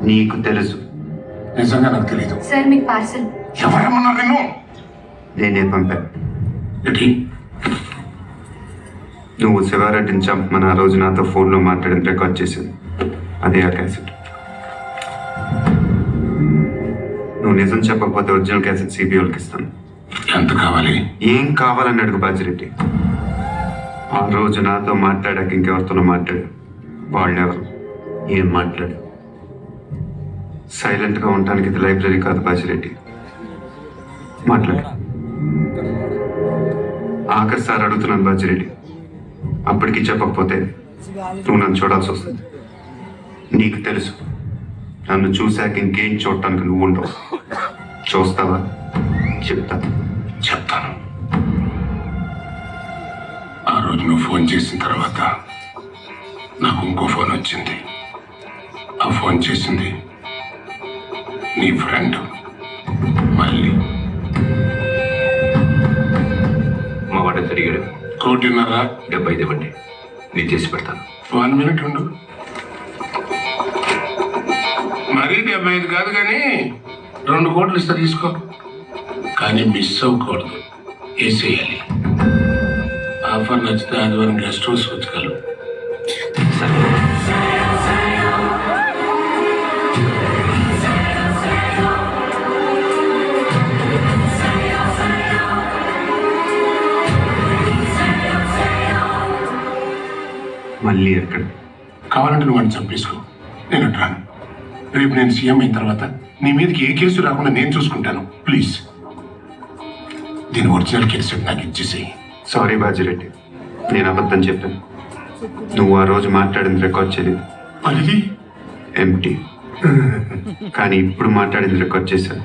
నీకు తెలుసు. నిజంగా నాకు తెలియదు. సార్ మీకు పార్సల్. ఎవరమ్మన్నా నిన్ను? నేనే పంపా. ఏంటి? నువ్వు శివారెడ్డిని చంపమని ఆ రోజు నాతో ఫోన్లో మాట్లాడింది రికార్డ్ చేసింది. అదే ఆ క్యాసెట్. నువ్వు నిజం చెప్పకపోతే ఒరిజినల్ క్యాసెట్ సిబిఐకి ఇస్తాను. ఎంత కావాలి? ఏం కావాలని అడుగు బాజిరెడ్డి. ఆ రోజు నాతో మాట్లాడాక ఇంకెవరితోనో మాట్లాడు. వాళ్ళెవరు, ఏం మాట్లాడు. సైలెంట్గా ఉండటానికి ఇది లైబ్రరీ కాదు బాజిరెడ్డి. మాట్లాడు. ఆఖరిసారి అడుగుతున్నాను బాజిరెడ్డి. అప్పటికి చెప్పకపోతే నువ్వు నన్ను చూడాల్సి వస్తుంది. నీకు తెలుసు, నన్ను చూశాక ఇంకేం చూడటానికి నువ్వు ఉండవు. చూస్తావా? చెప్తాను. ఆ రోజు నువ్వు ఫోన్ చేసిన తర్వాత నాకు ఇంకో ఫోన్ వచ్చింది. ఆ ఫోన్ చేసింది నీ ఫ్రెండ్ మళ్ళీ. మా వాడు తిరిగాడు. 1.5 ఇవ్వండి, నేను చేసి పెడతాను. 1 minute ఉండు. మరీ 75 కాదు కానీ 2 కోట్లు ఇస్తా, తీసుకో. కానీ మిస్ అవ్వకూడదు, వేసేయాలి. ఆఫర్ నచ్చితే ఆదివారం గెస్ట్ హౌస్ వచ్చగలవు. మళ్ళీ ఎక్కడ? కావాలంటే నువ్వు అని చంపేసుకో, నేను రాను. రేపు నేను సీఎం అయిన తర్వాత నీ మీదకి ఏ కేసు రాకుండా నేను చూసుకుంటాను. ప్లీజ్ దీని ఒరిజినల్ కేసు నాకు ఇచ్చేసేయి. సారీ బాజిరెడ్డి, నేను అబద్ధం చెప్పాను. నువ్వు ఆ రోజు మాట్లాడింది రికార్డ్ చేయలేదు. మరి ఎంటీ. కానీ ఇప్పుడు మాట్లాడింది రికార్డ్ చేశాను.